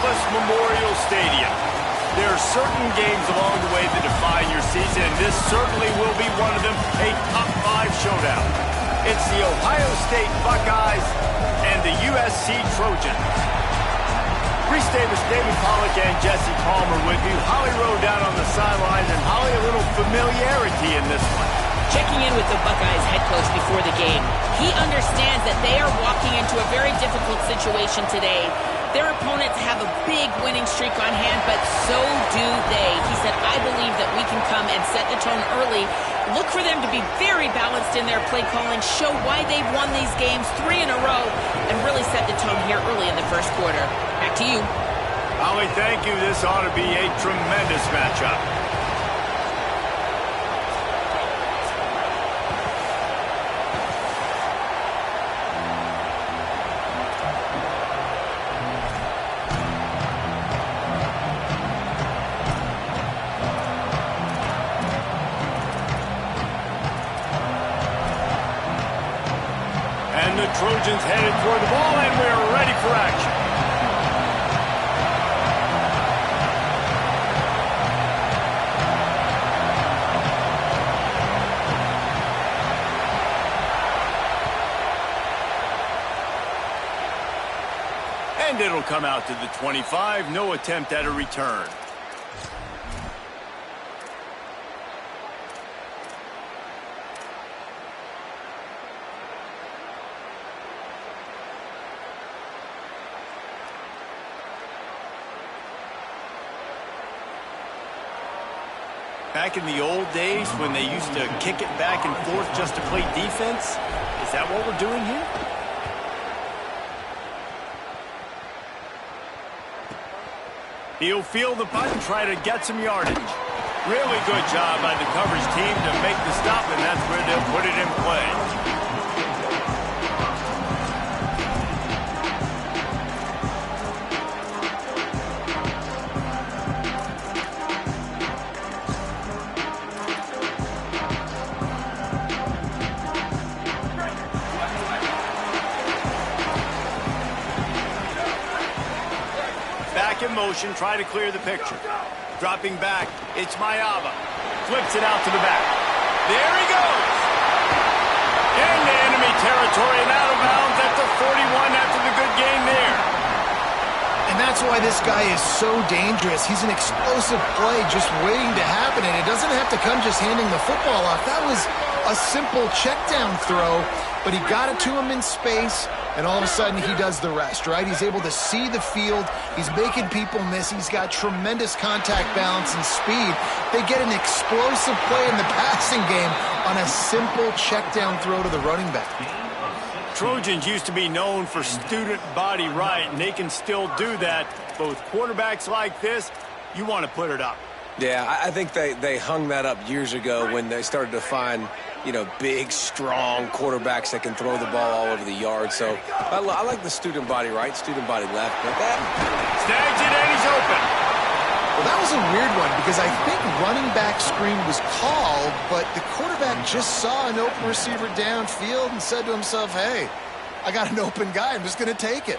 Angeles Memorial Stadium. There are certain games along the way that define your season, and this certainly will be one of them, a top 5 showdown. It's the Ohio State Buckeyes and the USC Trojans. Reese Davis, David Pollack, and Jesse Palmer with you. Holly Rowe down on the sidelines, and Holly, a little familiarity in this one. Checking in with the Buckeyes head coach before the game. He understands that they are walking into a very difficult situation today. Their opponents have a big winning streak on hand, but so do they. He said, I believe that we can come and set the tone early. Look for them to be very balanced in their play calling, show why they've won these games 3 in a row, and really set the tone here early in the first quarter. Back to you. Holly, thank you. This ought to be a tremendous matchup. The Trojans headed toward the ball, and we're ready for action. And it'll come out to the 25. No attempt at a return. Back in the old days when they used to kick it back and forth just to play defense? Is that what we're doing here? He'll field the punt and try to get some yardage. Really good job by the coverage team to make the stop, and that's where they'll put it in play. In motion, try to clear the picture. Dropping back, it's Mayava. Flips it out to the back. There he goes! Into enemy territory and out of bounds at the 41 after the good gain there. And that's why this guy is so dangerous. He's an explosive play just waiting to happen, and it doesn't have to come just handing the football off. That was a simple check down throw, but he got it to him in space, and all of a sudden he does the rest, right? He's able to see the field. He's making people miss. He's got tremendous contact balance and speed. They get an explosive play in the passing game on a simple check down throw to the running back. Trojans used to be known for student body right, and they can still do that. Both quarterbacks like this, you want to put it up. Yeah, I think they hung that up years ago when they started to find, you know, big, strong quarterbacks that can throw the ball all over the yard. So I like the student body right, student body left. But that snags it, and he's open. Well, that was a weird one because I think running back screen was called, but the quarterback just saw an open receiver downfield and said to himself, hey, I got an open guy. I'm just going to take it.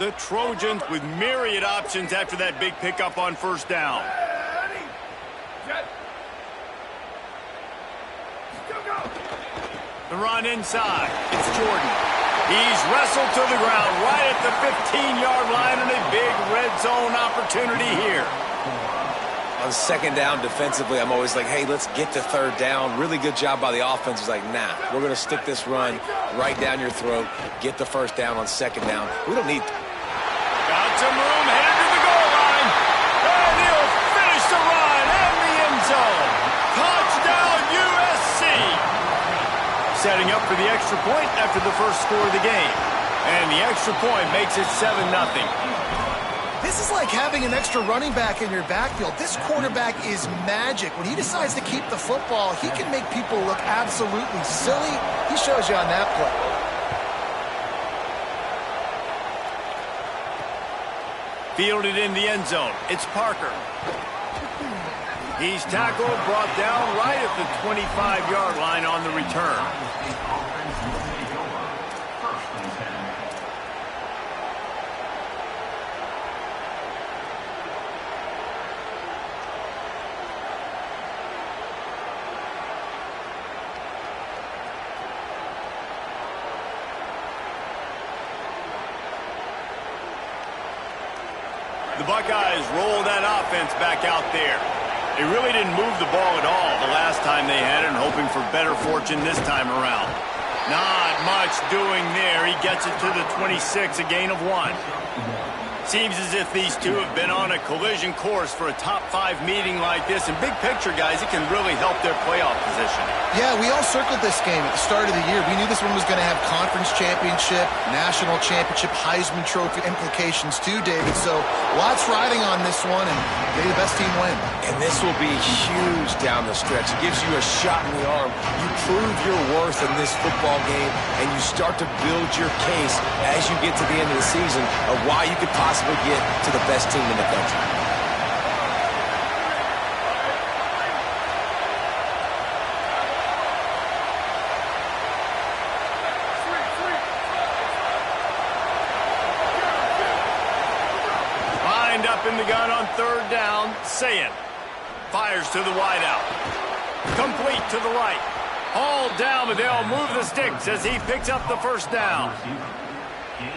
The Trojans with myriad options after that big pickup on first down. The run inside. It's Jordan. He's wrestled to the ground right at the 15-yard line, and a big red zone opportunity here. On second down defensively, I'm always like, hey, let's get to third down. Really good job by the offense. It's like, nah, we're going to stick this run right down your throat, get the first down on second down. We don't need... Got some room, headed to the goal line. And he'll finish the run and the end zone. Touchdown, USC. Setting up for the extra point after the first score of the game. And the extra point makes it 7-0. This is like having an extra running back in your backfield. This quarterback is magic. When he decides to keep the football, he can make people look absolutely silly. He shows you on that play. Fielded in the end zone. It's Parker. He's tackled, brought down right at the 25-yard line on the return. The Buckeyes roll that offense back out there. They really didn't move the ball at all the last time they had it, and hoping for better fortune this time around. Not much doing there. He gets it to the 26, a gain of 1. Seems as if these two have been on a collision course for a top-5 meeting like this. And big picture, guys, it can really help their playoff position. Yeah, we all circled this game at the start of the year. We knew this one was going to have conference championship, national championship, Heisman Trophy implications too, David. So lots riding on this one, and may the best team win. And this will be huge down the stretch. It gives you a shot in the arm. You prove your worth in this football game, and you start to build your case as you get to the end of the season of why you could possibly get to the best team in the country. Lined up in the gun on third down. Sayin fires to the wideout. Complete to the right. All down, but they'll move the sticks as he picks up the first down.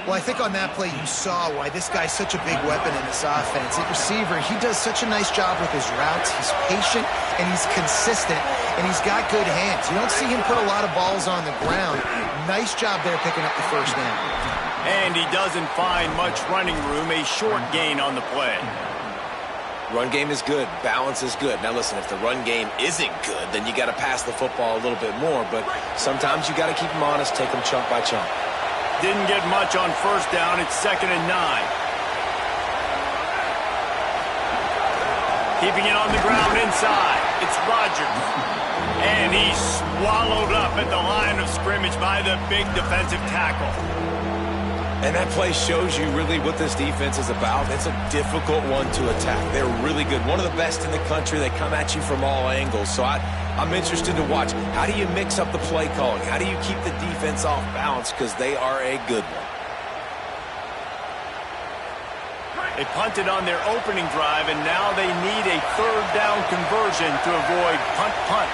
Well, I think on that play you saw why this guy's such a big weapon in this offense. At receiver, he does such a nice job with his routes. He's patient, and he's consistent, and he's got good hands. You don't see him put a lot of balls on the ground. Nice job there picking up the first down. And he doesn't find much running room, a short gain on the play. Run game is good. Balance is good. Now, listen, if the run game isn't good, then you got to pass the football a little bit more. But sometimes you got to keep them honest, take them chunk by chunk. Didn't get much on first down. It's 2nd and 9. Keeping it on the ground inside. It's Rodgers. And he's swallowed up at the line of scrimmage by the big defensive tackle. And that play shows you really what this defense is about. It's a difficult one to attack. They're really good. One of the best in the country. They come at you from all angles. So I'm interested to watch. How do you mix up the play calling? How do you keep the defense off balance? Because they are a good one. They punted on their opening drive, and now they need a third down conversion to avoid punt.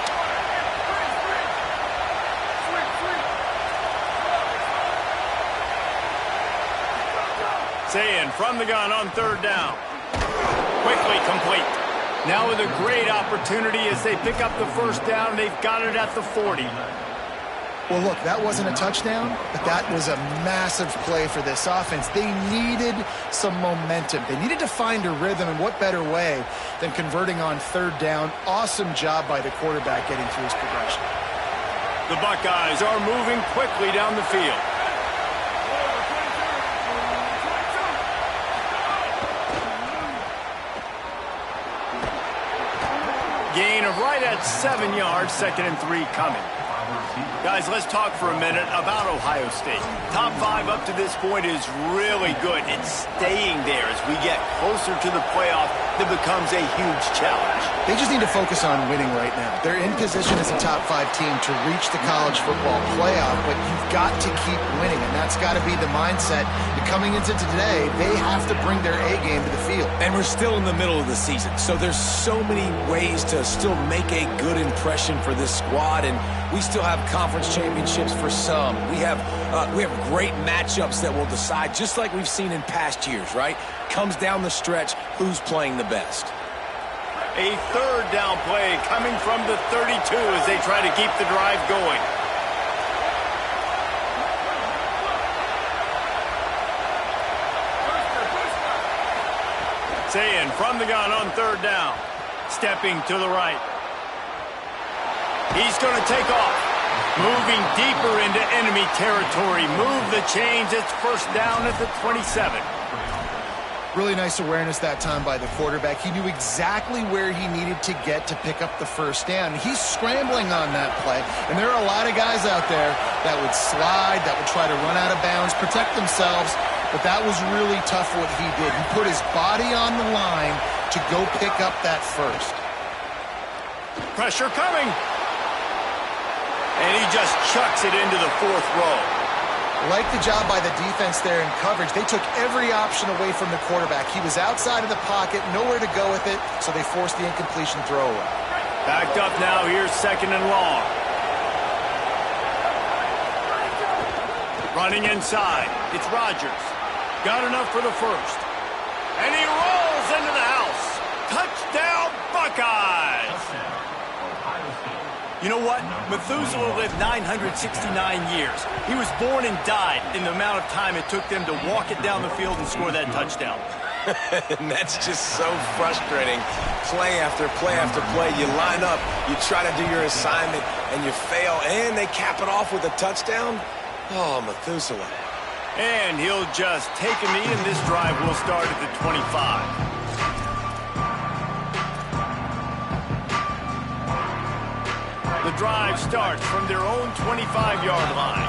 Sayin from the gun on third down. Quickly complete. Now with a great opportunity as they pick up the first down. They've got it at the 40. Well, look, that wasn't a touchdown, but that was a massive play for this offense. They needed some momentum. They needed to find a rhythm, and what better way than converting on third down. Awesome job by the quarterback getting through his progression. The Buckeyes are moving quickly down the field. Gain of right at 7 yards, 2nd and 3 coming. Guys, let's talk for a minute about Ohio State. Top 5 up to this point is really good. It's staying there as we get closer to the playoff that becomes a huge challenge. They just need to focus on winning right now. They're in position as a top 5 team to reach the college football playoff, but you've got to keep winning, and that's got to be the mindset. Coming into today, they have to bring their A game to the field. And we're still in the middle of the season, so there's so many ways to still make a good impression for this squad, and we still have conference championships for some. We have great matchups that will decide, just like we've seen in past years, right? Comes down the stretch, who's playing the best. A third down play coming from the 32 as they try to keep the drive going. Sayin from the gun on third down. Stepping to the right. He's going to take off. Moving deeper into enemy territory. Move the chains. It's first down at the 27. Really nice awareness that time by the quarterback. He knew exactly where he needed to get to pick up the first down. He's scrambling on that play, and there are a lot of guys out there that would slide, that would try to run out of bounds, protect themselves. but that was really tough what he did. He put his body on the line to go pick up that first. Pressure coming. And he just chucks it into the fourth row. Like the job by the defense there in coverage. They took every option away from the quarterback. He was outside of the pocket, nowhere to go with it, so they forced the incompletion throwaway. Backed up now, here's 2nd and long. Running inside, it's Rodgers. Got enough for the first. And he rolls into the house. Touchdown, Buckeyes! You know what? Methuselah lived 969 years. He was born and died in the amount of time it took them to walk it down the field and score that touchdown. And that's just so frustrating. Play after play after play. You line up, you try to do your assignment, and you fail, and they cap it off with a touchdown? Oh, Methuselah. And he'll just take a knee, and this drive will start at the 25. The drive starts from their own 25-yard line.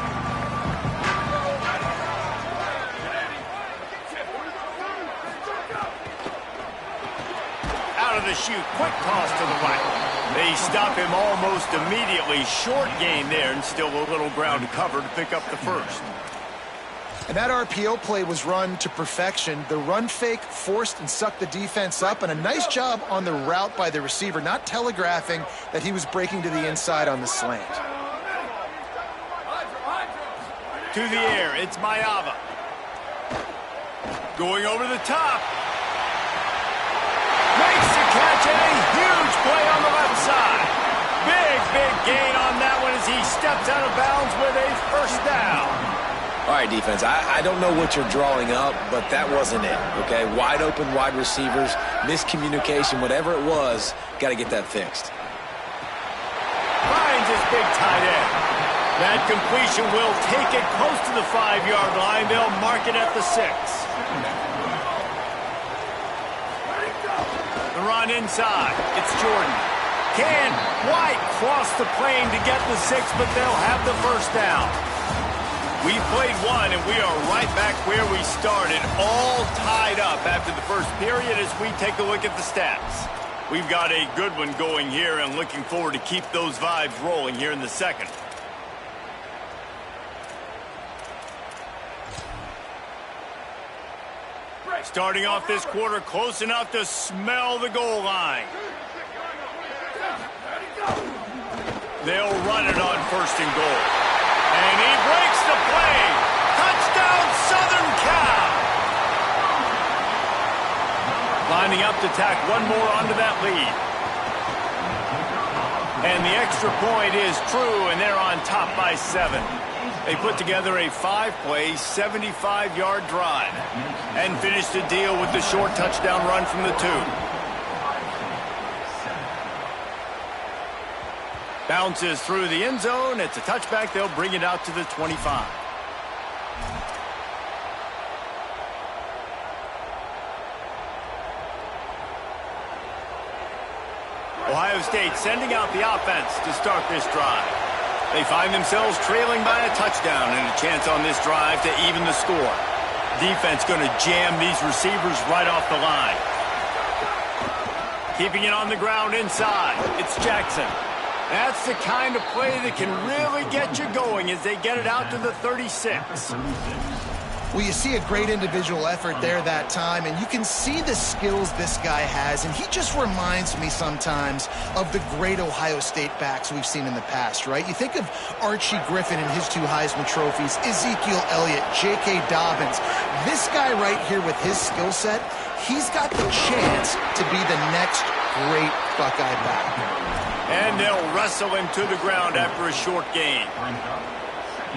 Out of the chute, quick toss to the right. They stop him almost immediately. Short gain there, and still a little ground to cover to pick up the first. And that RPO play was run to perfection. The run fake forced and sucked the defense up, and a nice job on the route by the receiver, not telegraphing that he was breaking to the inside on the slant. To the air, it's Mayava. Going over the top. Makes the catch, and a huge play on the left side. Big gain on that one as he steps out of bounds with a first down. All right, defense, I don't know what you're drawing up, but that wasn't it, okay? Wide open wide receivers, miscommunication, whatever it was, got to get that fixed. Finds his big tight end. That completion will take it close to the 5-yard line. They'll mark it at the 6. The run inside. It's Jordan. Can White cross the plane to get the 6, but they'll have the first down. We played one, and we are right back where we started, all tied up after the first period as we take a look at the stats. We've got a good one going here and looking forward to keep those vibes rolling here in the second. Starting off this quarter close enough to smell the goal line. They'll run it on 1st and goal. And he breaks the play. Touchdown, Southern Cal. Lining up to tack one more onto that lead. And the extra point is true, and they're on top by 7. They put together a 5-play, 75-yard drive and finished the deal with the short touchdown run from the 2. Bounces through the end zone. It's a touchback. They'll bring it out to the 25. Ohio State sending out the offense to start this drive. They find themselves trailing by a touchdown and a chance on this drive to even the score. Defense going to jam these receivers right off the line. Keeping it on the ground inside. It's Jackson. That's the kind of play that can really get you going as they get it out to the 36. Well, you see a great individual effort there that time, and you can see the skills this guy has, and he just reminds me sometimes of the great Ohio State backs we've seen in the past, right? You think of Archie Griffin and his 2 Heisman trophies, Ezekiel Elliott, J.K. Dobbins. This guy right here with his skill set, he's got the chance to be the next great Buckeye back. And they'll wrestle him to the ground after a short gain.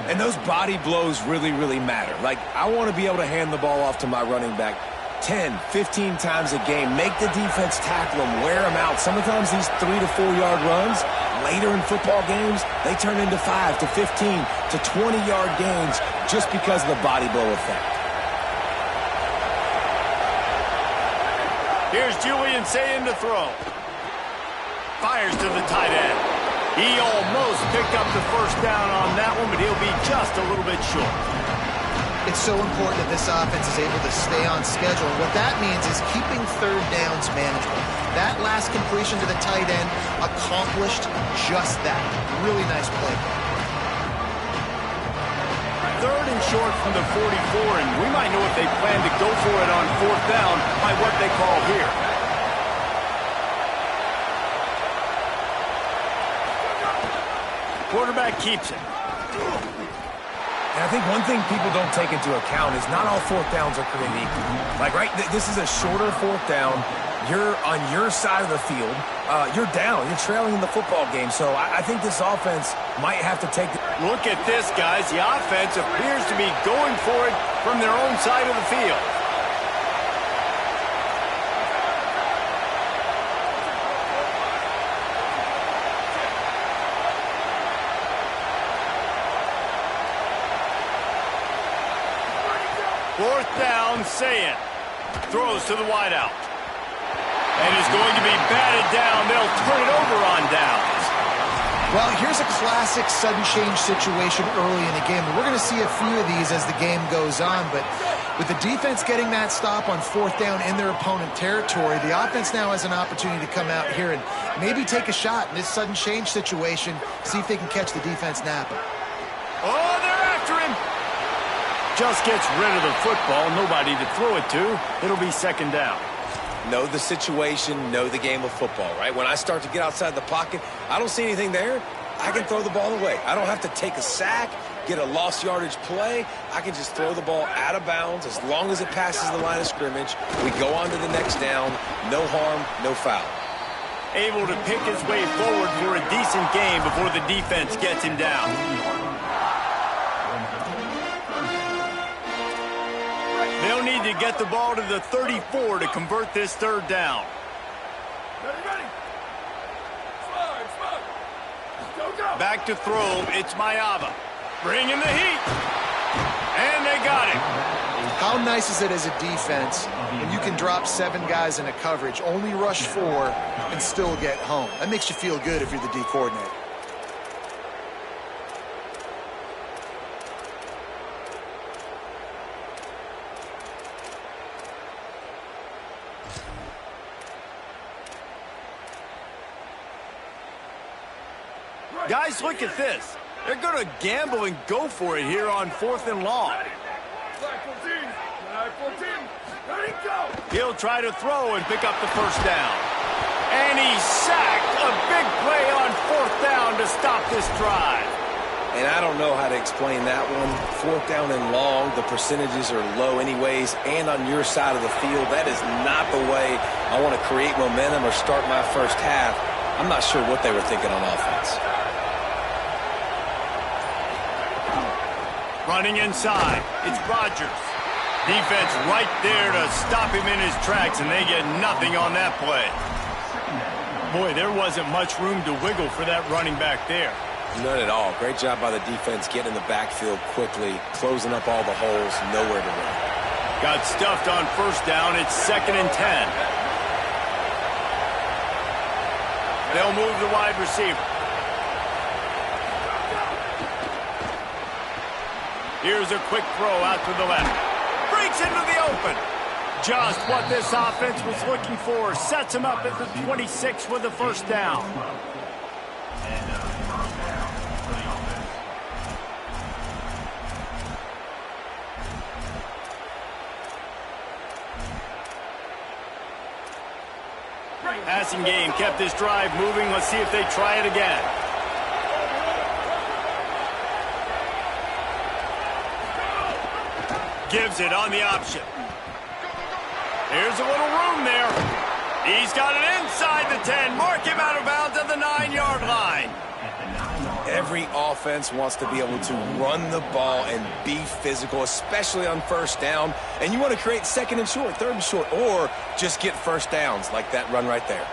And those body blows really, really matter. Like, I want to be able to hand the ball off to my running back 10, 15 times a game. Make the defense tackle him, wear him out. Sometimes these 3 to 4 yard runs, later in football games, they turn into 5 to 15 to 20-yard gains just because of the body blow effect. Here's Julian Sayin to throw. Fires to the tight end. He almost picked up the first down on that one, but he'll be just a little bit short. It's so important that this offense is able to stay on schedule. And what that means is keeping third downs manageable. That last completion to the tight end accomplished just that. Really nice play. Third and short from the 44, and we might know if they plan to go for it on fourth down by what they call here. Quarterback keeps it. And I think one thing people don't take into account is not all fourth downs are created equal. Like, right, this is a shorter fourth down. You're on your side of the field. You're down. You're trailing in the football game. So I think this offense might have to take the... Look at this, guys. The offense appears to be going for it from their own side of the field. Fourth down, say it. Throws to the wideout. And is going to be batted down. They'll turn it over on downs. Well, here's a classic sudden change situation early in the game. We're going to see a few of these as the game goes on, but with the defense getting that stop on fourth down in their opponent territory, the offense now has an opportunity to come out here and maybe take a shot in this sudden change situation, see if they can catch the defense napping. Oh, they're after him. Just gets rid of the football, nobody to throw it to. It'll be second down. Know the situation, know the game of football, right? When I start to get outside the pocket, I don't see anything there, I can throw the ball away. I don't have to take a sack, get a lost yardage play. I can just throw the ball out of bounds as long as it passes the line of scrimmage. We go on to the next down. No harm, no foul. Able to pick his way forward for a decent game before the defense gets him down. They'll need to get the ball to the 34 to convert this third down. Back to throw, it's Mayava. Bring in the heat. And they got him. How nice is it as a defense when you can drop 7 guys in a coverage, only rush 4, and still get home? That makes you feel good if you're the D coordinator. Guys, look at this. They're going to gamble and go for it here on fourth and long. He'll try to throw and pick up the first down. And he's sacked. A big play on fourth down to stop this drive. And I don't know how to explain that one. Fourth down and long, the percentages are low anyways, and on your side of the field, that is not the way I want to create momentum or start my first half. I'm not sure what they were thinking on offense. Running inside, it's Rodgers. Defense right there to stop him in his tracks, and they get nothing on that play. Boy, there wasn't much room to wiggle for that running back there. None at all. Great job by the defense getting in the backfield quickly, closing up all the holes, nowhere to run. Got stuffed on first down. It's 2nd and 10. They'll move the wide receiver. Here's a quick throw out to the left. Breaks into the open. Just what this offense was looking for. Sets him up at the 26 with the first down. Passing game kept this drive moving. Let's see if they try it again. Gives it on the option. Here's a little room there. He's got it inside the 10. Mark him out of bounds at the 9-yard line. Every offense wants to be able to run the ball and be physical, especially on first down. And you want to create 2nd and short, 3rd and short, or just get first downs like that run right there.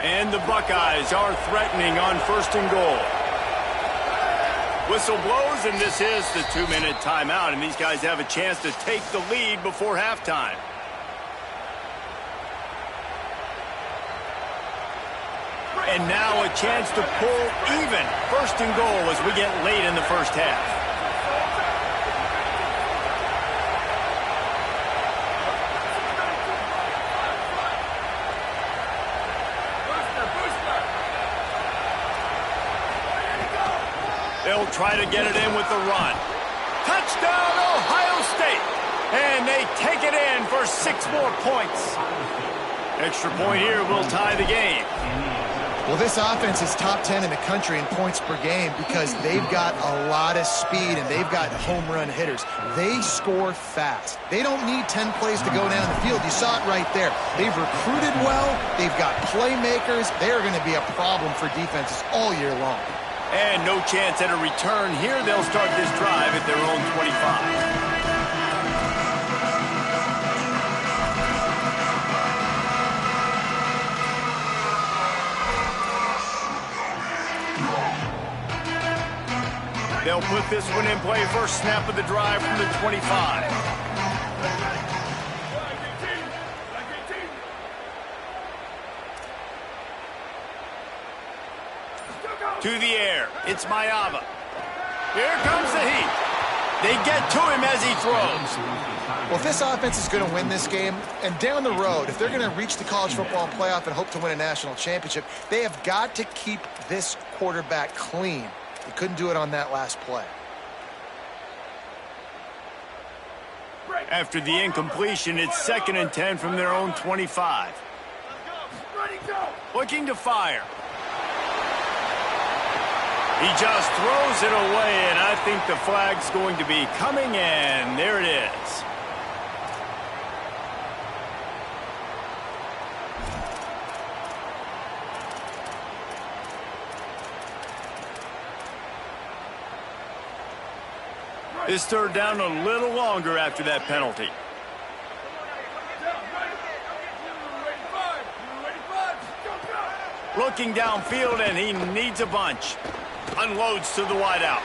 And the Buckeyes are threatening on 1st and goal. Whistle blows, and this is the 2-minute timeout, and these guys have a chance to take the lead before halftime. And now a chance to pull even. First and goal as we get late in the first half. They'll try to get it in with the run. Touchdown, Ohio State. And they take it in for 6 more points. Extra point here will tie the game. Well, this offense is top 10 in the country in points per game because they've got a lot of speed and they've got home run hitters. They score fast. They don't need 10 plays to go down the field. You saw it right there. They've recruited well. They've got playmakers. They're going to be a problem for defenses all year long. And no chance at a return here. They'll start this drive at their own 25. They'll put this one in play. First snap of the drive from the 25. To the air. It's Mayava. Here comes the heat. They get to him as he throws. Well, if this offense is going to win this game, and down the road, if they're going to reach the college football playoff and hope to win a national championship, they have got to keep this quarterback clean. They couldn't do it on that last play. After the incompletion, it's 2nd and 10 from their own 25. Looking to fire. He just throws it away, and I think the flag's going to be coming, and there it is. This third down a little longer after that penalty. Looking downfield, and he needs a bunch. Unloads to the wideout.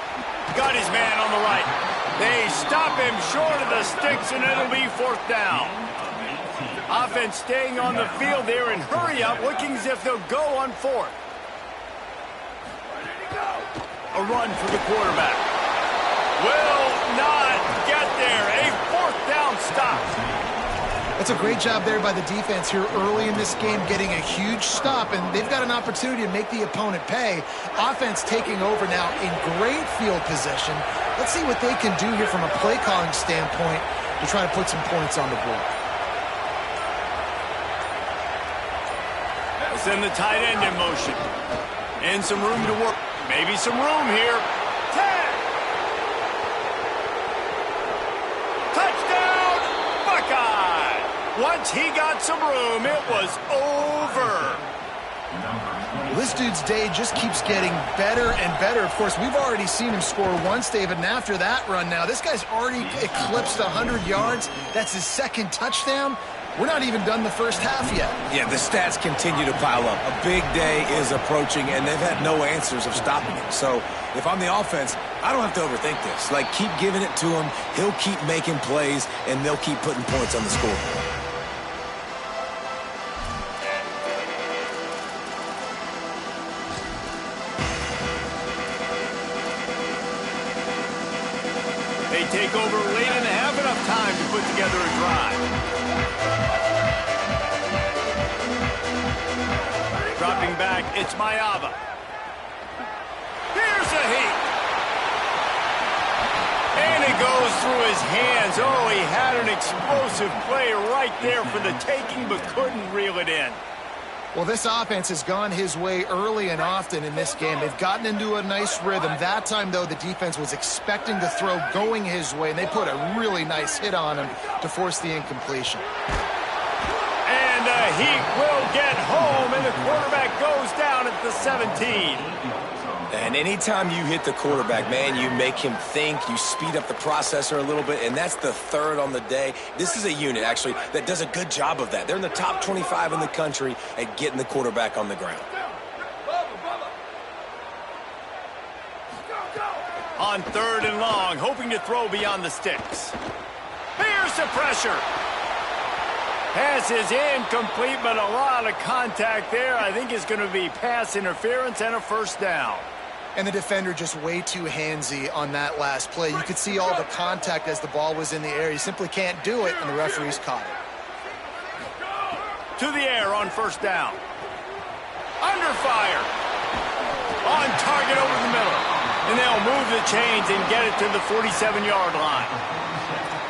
Got his man on the right. They stop him short of the sticks, and it'll be 4th down. Offense staying on the field there and hurry up, looking as if they'll go on 4th. A run for the quarterback. Will not get there. A 4th down stop. That's a great job there by the defense here early in this game, getting a huge stop, and they've got an opportunity to make the opponent pay. Offense taking over now in great field position. Let's see what they can do here from a play calling standpoint to try to put some points on the board. Send the tight end in motion. And some room to work. Maybe some room here. 10. Touchdown, Buckeye. Once he got some room, it was over. Well, this dude's day just keeps getting better and better. Of course, we've already seen him score once, David, and after that run now, this guy's already eclipsed 100 yards. That's his 2nd touchdown. We're not even done the first half yet. Yeah, the stats continue to pile up. A big day is approaching, and they've had no answers of stopping him. So if I'm the offense, I don't have to overthink this. Like, keep giving it to him. He'll keep making plays, and they'll keep putting points on the scoreboard. They take over late and have enough time to put together a drive. Dropping back, it's Mayava. Here's a heat. And it goes through his hands. Oh, he had an explosive play right there for the taking, but couldn't reel it in. Well, this offense has gone his way early and often in this game. They've gotten into a nice rhythm. That time, though, the defense was expecting the throw going his way, and they put a really nice hit on him to force the incompletion. And he will get home, and the quarterback goes down at the 17. And anytime you hit the quarterback, man, you make him think, you speed up the processor a little bit, and that's the 3rd on the day. This is a unit, actually, that does a good job of that. They're in the top 25 in the country at getting the quarterback on the ground. On 3rd and long, hoping to throw beyond the sticks. Here's the pressure. Pass is incomplete, but a lot of contact there. I think it's going to be pass interference and a first down. And the defender just way too handsy on that last play. You could see all the contact as the ball was in the air. He simply can't do it, and the referees caught it. To the air on first down. Under fire. On target over the middle. And they'll move the chains and get it to the 47-yard line.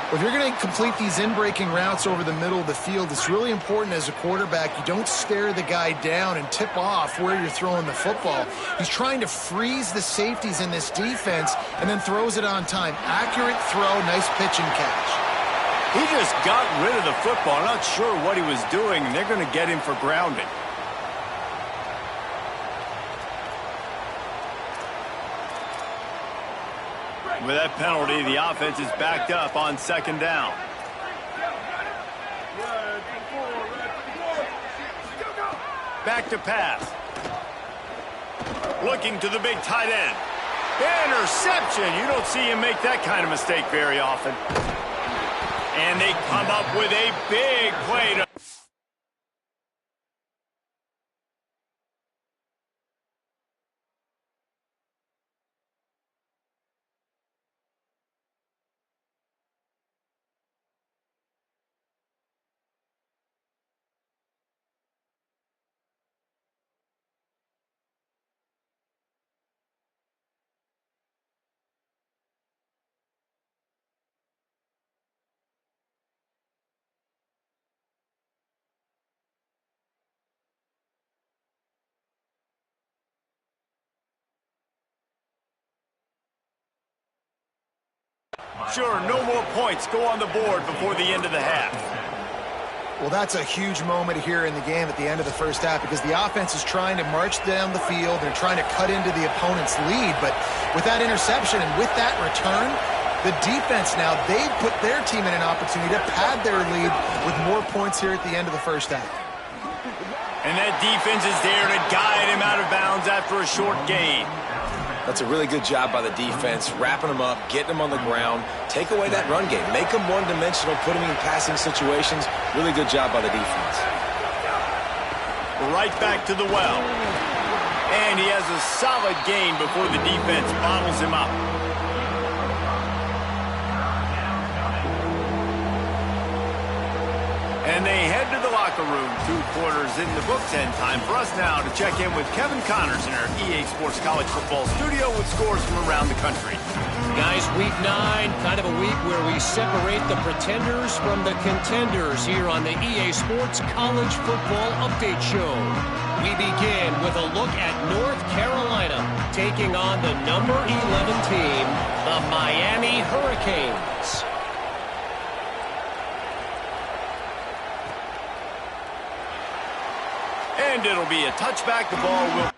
If you're going to complete these in-breaking routes over the middle of the field, it's really important as a quarterback you don't stare the guy down and tip off where you're throwing the football. He's trying to freeze the safeties in this defense and then throws it on time. Accurate throw, nice pitch and catch. He just got rid of the football. Not sure what he was doing, and they're going to get him for grounding. With that penalty, the offense is backed up on second down. Back to pass. Looking to the big tight end. Interception. You don't see him make that kind of mistake very often. And they come up with a big play to... Sure, no more points go on the board before the end of the half. Well, that's a huge moment here in the game at the end of the first half because the offense is trying to march down the field. They're trying to cut into the opponent's lead. But with that interception and with that return, the defense now, they've put their team in an opportunity to pad their lead with more points here at the end of the first half. And that defense is there to guide him out of bounds after a short gain. That's a really good job by the defense, wrapping them up, getting them on the ground, take away that run game, make them one-dimensional, put them in passing situations. Really good job by the defense. Right back to the well. And he has a solid gain before the defense bottles him up. And they head to the locker room. 2 quarters in the books, and time for us now to check in with Kevin Connors in our EA Sports College Football studio with scores from around the country. Guys, week 9, kind of a week where we separate the pretenders from the contenders here on the EA Sports College Football Update Show. We begin with a look at North Carolina taking on the number 11 team, the Miami Hurricanes. And it'll be a touchback. The ball will...